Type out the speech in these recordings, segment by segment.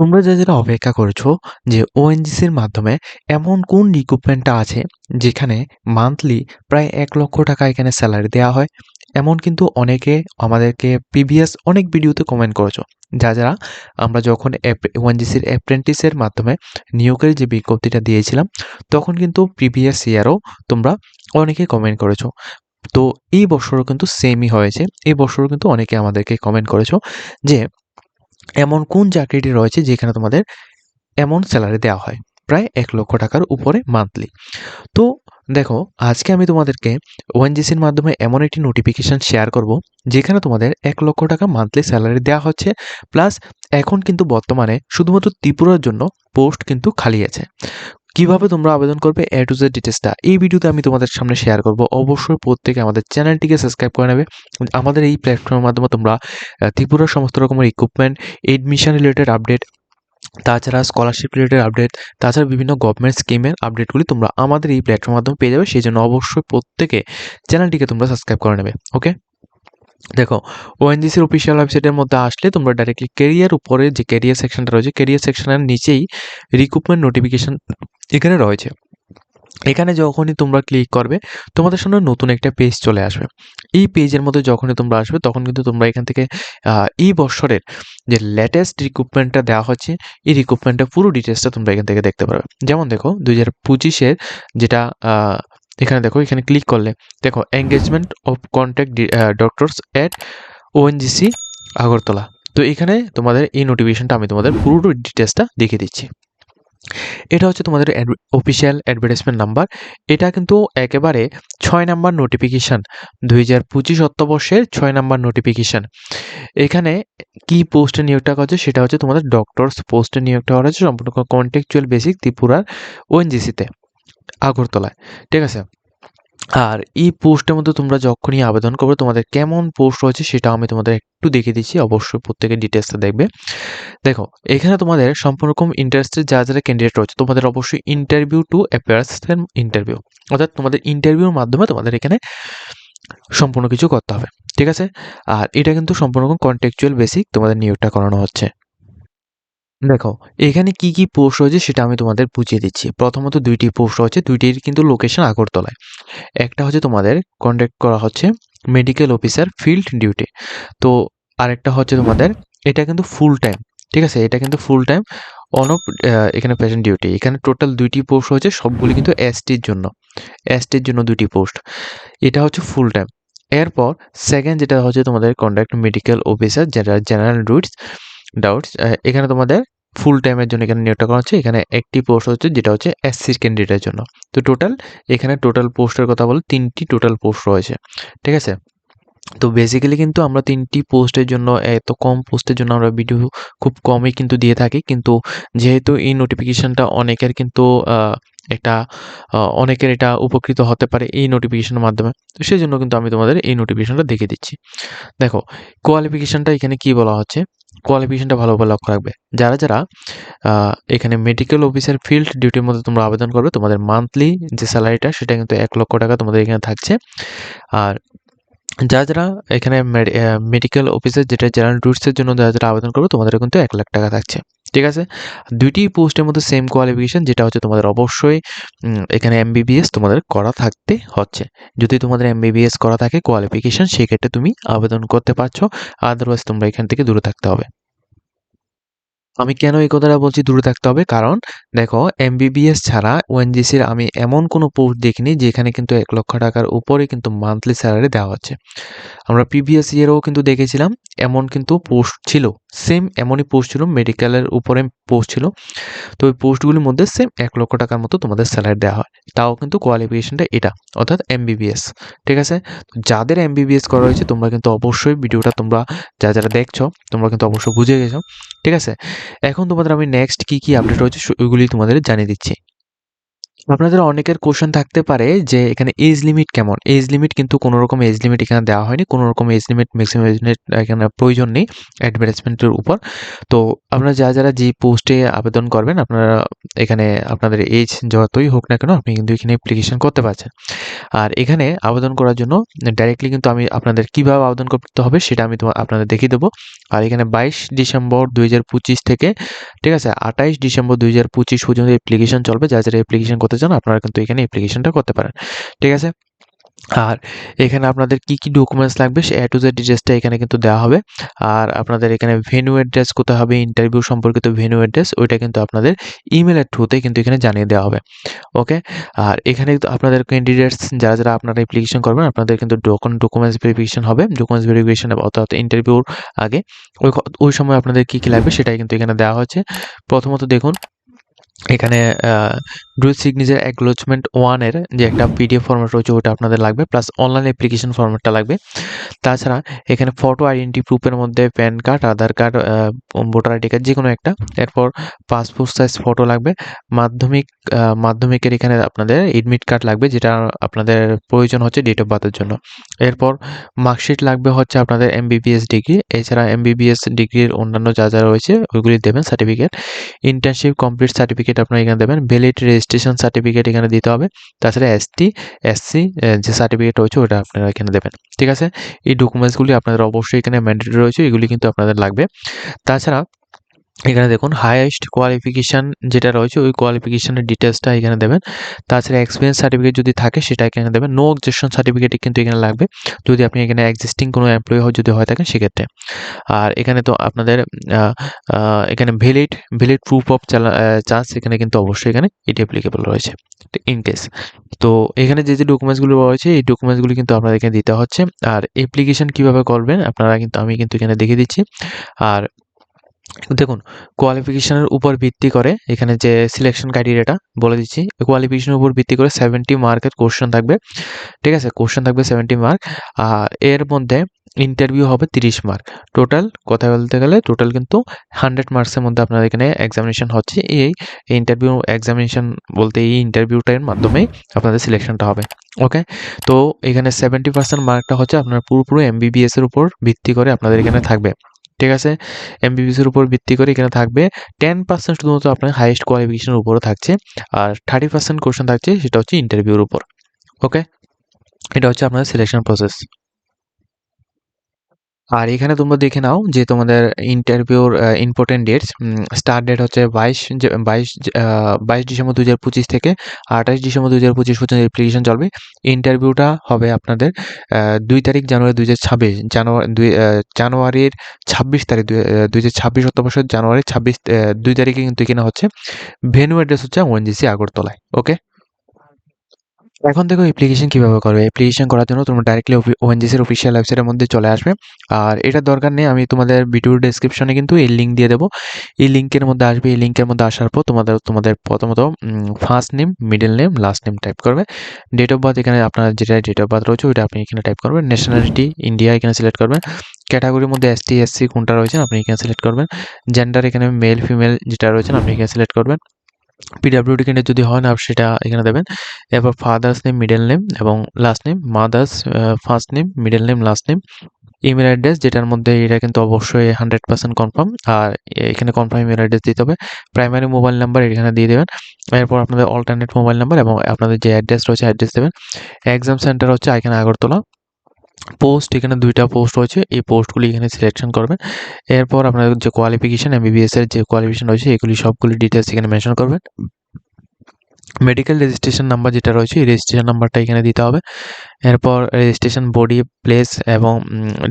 তোমরা যারা অপেক্ষা করেছো যে ওএনজিসির মাধ্যমে এমন কোন রিক্রুটমেন্টটা আছে যেখানে মান্থলি প্রায় ১,০০,০০০ টাকা এখানে স্যালারি দেওয়া হয়। এমন কিন্তু অনেকে আমাদেরকে প্রিভিয়াস অনেক ভিডিওতে কমেন্ট করেছো। যারা আমরা যখন ওএনজিসির অ্যাপ্রেন্টিসের মাধ্যমে নিয়োগের যে বিজ্ঞপ্তিটা দিয়েছিলাম, তখন কিন্তু প্রিভিয়াস ইয়ারও তোমরা অনেকে কমেন্ট করেছো। তো এই বছরও কিন্তু সেমই হয়েছে। এই বছরও কিন্তু অনেকে আমাদেরকে কমেন্ট করেছো যে এমন কোন চাকরিটি রয়েছে যেখানে তোমাদের এমন স্যালারি দেওয়া হয় প্রায় ১,০০,০০০ টাকার উপরে মান্থলি। তো দেখো, আজকে আমি তোমাদেরকে ওএনজিসির মাধ্যমে এমন একটি নোটিফিকেশন শেয়ার করব যেখানে তোমাদের ১,০০,০০০ টাকা মান্থলি স্যালারি দেওয়া হচ্ছে। প্লাস এখন কিন্তু বর্তমানে শুধুমাত্র ত্রিপুরার জন্য পোস্ট কিন্তু খালি আছে। কিভাবে তোমরা আবেদন করবে এ টু জেড ডিটেইলসটা এই ভিডিওতে আমি তোমাদের সামনে শেয়ার করব। অবশ্যই প্রত্যেকে আমাদের চ্যানেলটিকে সাবস্ক্রাইব করে নেবে। আমাদের এই প্ল্যাটফর্মের মাধ্যমে তোমরা ত্রিপুরার সমস্ত রকমের রিক্রুটমেন্ট, এডমিশন রিলেটেড আপডেট, তাছাড়া স্কলারশিপ রিলেটেড আপডেট, তাছাড়া বিভিন্ন গভর্নমেন্ট স্কিমের আপডেটগুলি তোমরা আমাদের এই প্ল্যাটফর্মের মাধ্যমে পেয়ে যাবে। সেই জন্য অবশ্যই প্রত্যেকে চ্যানেলটিকে তোমরা সাবস্ক্রাইব করে নেবে। ওকে, দেখো, ওএনজিসির অফিসিয়াল ওয়েবসাইটের মধ্যে আসলে তোমরা ডাইরেক্টলি কেরিয়ার উপরে যে কেরিয়ার সেকশনটা রয়েছে, কেরিয়ার সেকশনের নিচেই রিক্রুটমেন্ট নোটিফিকেশন এখানে রয়েছে। এখানে যখনই তোমরা ক্লিক করবে তোমাদের সামনে নতুন একটা পেজ চলে আসবে। এই পেজের মধ্যে যখনই তোমরা আসবে তখন কিন্তু তোমরা এখান থেকে এই বছরের যে লেটেস্ট রিক্রুটমেন্টটা দেওয়া হচ্ছে, এই রিক্রুটমেন্টের পুরো ডিটেলসটা তোমরা এখান থেকে দেখতে পারবে। যেমন দেখো 2025-এর যেটা এখানে দেখো, এখানে ক্লিক করলে দেখো engagement of contact doctors at ONGC Agartala. তো এখানে তোমাদের এই নোটিফিকেশনটা আমি তোমাদের পুরো ডিটেলসটা দেখিয়ে দিচ্ছি। এটা হচ্ছে তোমাদের অফিসিয়াল অ্যাডভার্টাইজমেন্ট নাম্বার। এটা কিন্তু একেবারে ৬ নাম্বার নোটিফিকেশান, ২০২৫ অর্থবর্ষের ৬ নাম্বার নোটিফিকেশান। এখানে কি পোস্টে নিয়োগটা করছে সেটা হচ্ছে তোমাদের ডক্টরস পোস্টে নিয়োগটা করা হচ্ছে সম্পূর্ণ কন্ট্রাকচুয়াল বেসিক ত্রিপুরার ওএনজিসিতে আগরতলায়। ঠিক আছে? আর এই পোস্টের মধ্যে তোমরা যখনই আবেদন করবে তোমাদের কেমন পোস্ট রয়েছে সেটাও আমি তোমাদের একটু দেখিয়ে দিচ্ছি। অবশ্যই প্রত্যেকের ডিটেইলসটা দেখবে। দেখো, এখানে তোমাদের সম্পূর্ণ রকম ইন্টারেস্টেড যারা ক্যান্ডিডেট রয়েছে তোমাদের অবশ্যই ইন্টারভিউ টু অ্যাপিয়ারেন্স ইন্টারভিউ, অর্থাৎ তোমাদের ইন্টারভিউর মাধ্যমে তোমাদের এখানে সম্পূর্ণ কিছু করতে হবে। ঠিক আছে? আর এটা কিন্তু সম্পূর্ণ রকম কন্ট্রাকচুয়াল বেসিক তোমাদের নিয়োগটা করানো হচ্ছে। দেখো, এখানে কি কি পোস্ট রয়েছে সেটা আমি তোমাদের বুঝিয়ে দিচ্ছি। প্রথমত ২টি পোস্ট রয়েছে, ২টির কিন্তু লোকেশন আগরতলায়। একটা হচ্ছে তোমাদের কন্ট্যাক্ট করা হচ্ছে মেডিকেল অফিসার ফিল্ড ডিউটি। তো আরেকটা হচ্ছে তোমাদের, এটা কিন্তু ফুল টাইম। ঠিক আছে? এটা কিন্তু ফুল টাইম অন অফ এখানে প্রেজেন্ট ডিউটি। এখানে টোটাল ২টি পোস্ট হয়েছে, সবগুলি কিন্তু এসটির জন্য। এসটির জন্য ২টি পোস্ট। এটা হচ্ছে ফুল টাইম। এরপর সেকেন্ড যেটা হচ্ছে তোমাদের কন্ডাক্ট মেডিকেল অফিসার যেটা জেনারেল ডাউটস, এখানে তোমাদের ফুল টাইমের জন্য এখানে নিয়োগটা করা হচ্ছে। এখানে একটি পোস্ট হচ্ছে যেটা হচ্ছে এসসির ক্যান্ডিডেটের জন্য। তো টোটাল এখানে টোটাল পোস্টের কথা বলে ৩টি টোটাল পোস্ট রয়েছে। ঠিক আছে? তো বেসিক্যালি কিন্তু আমরা ৩টি পোস্টের জন্য, এত কম পোস্টের জন্য আমরা ভিডিও খুব কমই কিন্তু দিয়ে থাকি। কিন্তু যেহেতু এই নোটিফিকেশনটা অনেকের কিন্তু একটা অনেকের এটা উপকৃত হতে পারে এই নোটিফিকেশনের মাধ্যমে। তো সেজন্য কিন্তু আমি তোমাদের এই নোটিফিকেশনটা দেখিয়ে দিচ্ছি। দেখো, কোয়ালিফিকেশনটা এখানে কি বলা হচ্ছে, কোয়ালিফিকেশনটা ভালোভাবে লক্ষ্য রাখবে। যারা এখানে মেডিকেল অফিসার ফিল্ড ডিউটির মধ্যে তোমরা আবেদন করবে তোমাদের মান্থলি যে স্যালারিটা সেটা কিন্তু ১,০০,০০০ টাকা তোমাদের এখানে থাকছে। আর যারা এখানে মেডিকেল অফিসার যেটা জেনারেল ডিউটিসের জন্য যারা আবেদন করবে তোমাদের কিন্তু ১,০০,০০০ টাকা থাকছে। ঠিক আছে? ২টি পোস্টের মধ্যে সেম কোয়ালিফিকেশন, যেটা হচ্ছে তোমাদের অবশ্যই এখানে এমবিবিএস তোমাদের করা থাকতে হচ্ছে। যদি তোমাদের এমবিবিএস করা থাকে কোয়ালিফিকেশন, সেক্ষেত্রে তুমি আবেদন করতে পারছো। আদারওয়াইজ তোমরা এখান থেকে দূরে থাকতে হবে। আমি কেন এই কথাটা বলছি দূরে থাকতে হবে? কারণ দেখো, এমবিবিএস ছাড়া ওএনজিসির আমি এমন কোনো পোস্ট দেখিনি যেখানে কিন্তু ১,০০,০০০ টাকার উপরে কিন্তু মান্থলি স্যালারি দেওয়া হচ্ছে। আমরা প্রিভিয়াস ইয়ারেও কিন্তু দেখেছিলাম এমন কিন্তু পোস্ট ছিল। সেম এমনই পোস্ট ছিল, মেডিকেলের উপরে পোস্ট ছিল। তো ওই পোস্টগুলির মধ্যে সেম ১,০০,০০০ টাকার মতো তোমাদের স্যালারি দেওয়া হয়। তাও কিন্তু কোয়ালিফিকেশনটা এটা, অর্থাৎ এমবিবিএস। ঠিক আছে? যাদের এমবিবিএস করা হয়েছে তোমরা কিন্তু অবশ্যই ভিডিওটা তোমরা যারা দেখছো তোমরা কিন্তু অবশ্যই বুঝে গেছো। ঠিক আছে? এখন তোমাদের আমি নেক্সট কি আপডেট রয়েছে ওইগুলি তোমাদের জানিয়ে দিচ্ছি। আপনাদের অনেকের কোয়েশ্চেন থাকতে পারে যে এখানে এজ লিমিট কেমন? এজ লিমিট কিন্তু কোনো রকম এজ লিমিট এখানে দেওয়া হয়নি। কোনো রকম age limit, maximum age limit এখানে প্রয়োজন নেই অ্যাডভার্টাইজমেন্টের উপর। তো আপনারা যারা যে পোস্টে আবেদন করবেন, আপনারা এখানে আপনাদের এজ যতই হোক না কেন, আপনি কিন্তু এখানে অ্যাপ্লিকেশন করতে পারছেন। আর এখানে আবেদন করার জন্য ডাইরেক্টলি কিন্তু আমি আপনাদের কিভাবে আবেদন করতে হবে সেটা আমি আপনাদের দেখিয়ে দেবো। আর এখানে 22 ডিসেম্বর 2025 থেকে, ঠিক আছে, 28 ডিসেম্বর 2025 পর্যন্ত অ্যাপ্লিকেশন চলবে। যারা অ্যাপ্লিকেশন করতে চান আপনারা কিন্তু এখানে অ্যাপ্লিকেশনটা করতে পারেন। ঠিক আছে? আর এখানে আপনাদের কি ডকুমেন্টস লাগবে সে A to Z ডিটেইলসটা এখানে কিন্তু দেওয়া হবে। আর আপনাদের এখানে ভেন্যু অ্যাড্রেস কোথায় হবে, ইন্টারভিউ সম্পর্কিত ভেন্যু অ্যাড্রেস ওইটা কিন্তু আপনাদের ইমেইলের থ্রুতে কিন্তু এখানে জানিয়ে দেওয়া হবে। ওকে? আর এখানে কিন্তু আপনাদের ক্যান্ডিডেটস যারা আপনারা অ্যাপ্লিকেশন করবেন আপনাদের কিন্তু ডকুমেন্টস ভেরিফিকেশন হবে। ডকুমেন্টস ভেরিফিকেশন অর্থাৎ ইন্টারভিউর আগে ওই সময় আপনাদের কি লাগবে সেটাই কিন্তু এখানে দেওয়া হচ্ছে। প্রথমত দেখুন এখানে ডু সিগনেচার অ্যাকনোলেজমেন্ট 1 এর যে একটা পিডিএফ ফরম্যাট রয়েছে ওটা আপনাদের লাগবে, প্লাস অনলাইন অ্যাপ্লিকেশন ফরম্যাটটা লাগবে। তাছাড়া এখানে ফটো আইডেন্টি প্রুফের মধ্যে প্যান কার্ড, আধার কার্ড, ভোটার আইডি কার্ড যেকোনো একটা। এরপর পাসপোর্ট সাইজ ফটো লাগবে। মাধ্যমিকের এখানে আপনাদের এডমিট কার্ড লাগবে, যেটা আপনাদের প্রয়োজন হচ্ছে ডেট অফ বার্থের জন্য। এরপর মার্কশিট লাগবে হচ্ছে আপনাদের এমবিবিএস ডিগ্রি। এছাড়া এমবিবিএস ডিগ্রির অন্যান্য যা রয়েছে ওইগুলি দেবেন সার্টিফিকেট। ইন্টার্নশিপ কমপ্লিট সার্টিফিকেট আপনারা এখানে দেবেন। ভ্যালিড রেজিস্ট্রেশন সার্টিফিকেট এখানে দিতে হবে। তাছাড়া এসটি, এসসি যে সার্টিফিকেট রয়েছে ওটা আপনারা এখানে দেবেন। ঠিক আছে? এই ডকুমেন্টসগুলি আপনাদের অবশ্যই এখানে ম্যান্ডেটরি রয়েছে, এগুলি কিন্তু আপনাদের লাগবে। তাছাড়া এখানে দেখুন হাইয়েস্ট কোয়ালিফিকেশান যেটা রয়েছে ওই কোয়ালিফিকেশানের ডিটেলসটা এখানে দেবেন। তাছাড়া এক্সপিরিয়েন্স সার্টিফিকেট যদি থাকে সেটা এখানে দেবেন। নো অবজেকশন সার্টিফিকেট কিন্তু এখানে লাগবে যদি আপনি এখানে এক্সিস্টিং কোনো এমপ্লয়ি যদি হয়ে থাকেন সেক্ষেত্রে। আর এখানে তো আপনাদের এখানে ভ্যালিড প্রুফ অফ চার্জ এখানে কিন্তু অবশ্যই এখানে এটি অ্যাপ্লিকেবল রয়েছে ইন কেস। তো এখানে যে ডকুমেন্টসগুলো রয়েছে এই ডকুমেন্টসগুলো কিন্তু আপনাদের এখানে দিতে হচ্ছে। আর অ্যাপ্লিকেশন কিভাবে করবেন আপনারা কিন্তু আমি কিন্তু এখানে দেখিয়ে দিচ্ছি। আর দেখুন কোয়ালিফিকেশনের উপর ভিত্তি করে এখানে যে সিলেকশন ক্রাইটেরিয়াটা বলে দিচ্ছি, কোয়ালিফিকেশনের উপর ভিত্তি করে 70 মার্কের কোশ্চেন থাকবে। ঠিক আছে? কোশ্চেন থাকবে 70 মার্ক। আর এর মধ্যে ইন্টারভিউ হবে 30 মার্ক। টোটাল কথা বলতে গেলে টোটাল কিন্তু 100 মার্কসের মধ্যে আপনাদের এখানে এক্সামিনেশন হচ্ছে। এই ইন্টারভিউ এক্সামিনেশন বলতে এই ইন্টারভিউটার মাধ্যমেই আপনাদের সিলেকশনটা হবে। ওকে? তো এখানে 70% মার্কটা হচ্ছে আপনার পুরোপুরি এমবিবিএস এর উপর ভিত্তি করে আপনাদের এখানে থাকবে। ঠিক আছে? এমবিবিএস এর উপর ভিত্তি করে এখানে থাকবে 10% শুধুমাত্র আপনার হাইয়েস্ট কোয়ালিফিকেশনের উপরও থাকছে। আর 30% কোশ্চেন থাকছে সেটা হচ্ছে ইন্টারভিউর উপর। ওকে? এটা হচ্ছে আপনাদের সিলেকশন প্রসেস। আর এখানে তোমরা দেখে নাও যে তোমাদের ইন্টারভিউর ইম্পর্টেন্ট ডেটস। স্টার্ট ডেট হচ্ছে 22 ডিসেম্বর 2025 থেকে 28 ডিসেম্বর 2025 পর্যন্ত অ্যাপ্লিকেশন চলবে। ইন্টারভিউটা হবে আপনাদের 2 তারিখ জানুয়ারি 2026 জানুয়ারির 26 তারিখ 2026 অর্থবর্ষের জানুয়ারি 2 তারিখে কিন্তু এখানে হচ্ছে। ভেন্যু অ্যাড্রেস হচ্ছে ওএনজিসি আগরতলায়। ওকে? এখন দেখো অ্যাপ্লিকেশন কিভাবে করবে। অ্যাপ্লিকেশন করার জন্য তোমরা ডাইরেক্টলি ওএনজিসির অফিসিয়াল ওয়েবসাইটের মধ্যে চলে আসবে। আর এটার দরকার নেই, আমি তোমাদের ভিডিওর ডেসক্রিপশনে কিন্তু এই লিঙ্ক দিয়ে দেবো। এই লিঙ্কের মধ্যে আসবে। এই লিঙ্কের মধ্যে আসার পর তোমাদের প্রথমত first name, middle name, last name type করবে। ডেট অফ বার্থ এখানে আপনার যেটা ডেট অফ বার্থ রয়েছে ওইটা আপনি এখানে টাইপ করবেন। ন্যাশনালিটি ইন্ডিয়া এখানে সিলেক্ট করবেন। ক্যাটাগরির মধ্যে এসটি, এসসি কোনটা রয়েছে আপনি এখানে সিলেক্ট করবেন। জেন্ডার এখানে মেল ফিমেল যেটা রয়েছে আপনি এখানে সিলেক্ট করবেন। পিডাব্লিউডি ক্যান্ডিডেট যদি হয় না সেটা এখানে দেবেন। এরপর ফাদার্স নেম, মিডল নেম এবং last name, mother's first name, middle name, last name, email address যেটার মধ্যে এটা কিন্তু অবশ্যই 100% কনফার্ম। আর এখানে কনফার্ম ইমেল অ্যাড্রেস দিতে হবে। প্রাইমারি মোবাইল নাম্বার এখানে দিয়ে দেবেন। এরপর আপনাদের অল্টারনেট মোবাইল নাম্বার এবং আপনাদের যে অ্যাড্রেস রয়েছে অ্যাড্রেস দেবেন। এক্সাম সেন্টার হচ্ছে এখানে আগরতলা। পোস্ট এখানে 2টা পোস্ট রয়েছে, এই পোস্টগুলি এখানে সিলেকশন করবেন। এরপর আপনাদের যে কোয়ালিফিকেশন এমবিবিএস এর যে কোয়ালিফিকেশন রয়েছে এগুলি সবগুলি ডিটেলস এখানে মেনশন করবেন। মেডিকেল রেজিস্ট্রেশন নাম্বার যেটা রয়েছে এই রেজিস্ট্রেশন নাম্বারটা এখানে দিতে হবে। এরপর রেজিস্ট্রেশন বডি, প্লেস এবং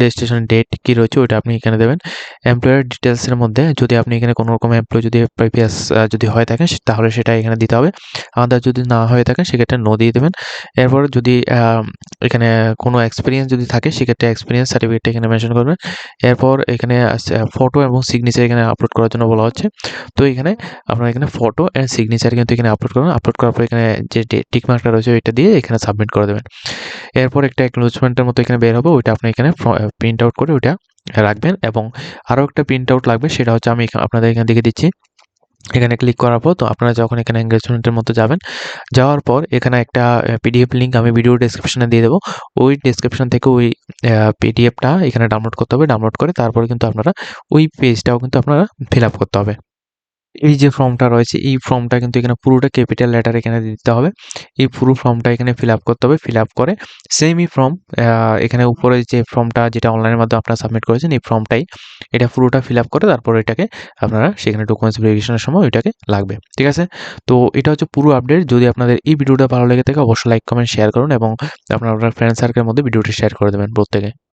রেজিস্ট্রেশন ডেট কী রয়েছে ওইটা আপনি এখানে দেবেন। এমপ্লয়ার ডিটেলসের মধ্যে যদি আপনি এখানে কোনো রকম এমপ্লয় যদি প্রিভিয়াস যদি হয়ে থাকেন তাহলে সেটা এখানে দিতে হবে। আদার যদি না হয়ে থাকেন সেক্ষেত্রে নো দিয়ে দেবেন। এরপর যদি এখানে কোনো এক্সপিরিয়েন্স যদি থাকে সেক্ষেত্রে এক্সপিরিয়েন্স সার্টিফিকেটটা এখানে মেনশন করবেন। এরপর এখানে ফটো এবং সিগনেচার এখানে আপলোড করার জন্য বলা হচ্ছে। তো এখানে আপনারা এখানে ফটো অ্যান্ড সিগনেচার কিন্তু এখানে আপলোড করবেন। আপলোড করার পর এখানে যে টিক মার্কটা রয়েছে ওইটা দিয়ে এখানে সাবমিট করে দেবেন। এরপর একটা অ্যাকনোলেজমেন্টের মতো এখানে বের হবে, ওইটা আপনি এখানে প্রিন্ট আউট করে ওইটা রাখবেন। এবং আরও একটা প্রিন্ট আউট লাগবে, সেটা হচ্ছে আমি আপনাদের এখানে দেখে দিচ্ছি। এখানে ক্লিক করার পর তো আপনারা যখন এখানে এনগেজমেন্টের মধ্যে যাবেন, যাওয়ার পর এখানে একটা পিডিএফ লিঙ্ক আমি ভিডিও ডেসক্রিপশনে দিয়ে দেবো। ওই ডেসক্রিপশন থেকে ওই পিডিএফটা এখানে ডাউনলোড করতে হবে। ডাউনলোড করে তারপরে কিন্তু আপনারা ওই পেজটাও কিন্তু আপনারা ফিল আপ করতে হবে। এই যে ফর্মটা রয়েছে, এই ফর্মটা কিন্তু এখানে পুরোটা ক্যাপিটাল লেটার এখানে দিতে হবে। এই পুরো ফর্মটা এখানে ফিল আপ করতে হবে। ফিল আপ করে সেমই ফর্ম এখানে উপরে যে ফর্মটা যেটা অনলাইনের মাধ্যমে আপনারা সাবমিট করেছেন, এই ফর্মটাই এটা পুরোটা ফিল আপ করে তারপরে এটাকে আপনারা সেখানে ডকুমেন্টস ভেরিফিকেশনের সময় ওইটাকে লাগবে। ঠিক আছে? তো এটা হচ্ছে পুরো আপডেট। যদি আপনাদের এই ভিডিওটা ভালো লেগে থাকে অবশ্যই লাইক, কমেন্ট, শেয়ার করুন এবং আপনার ফ্রেন্ড সার্কেলের মধ্যে ভিডিওটি শেয়ার করে দেবেন প্রত্যেকে।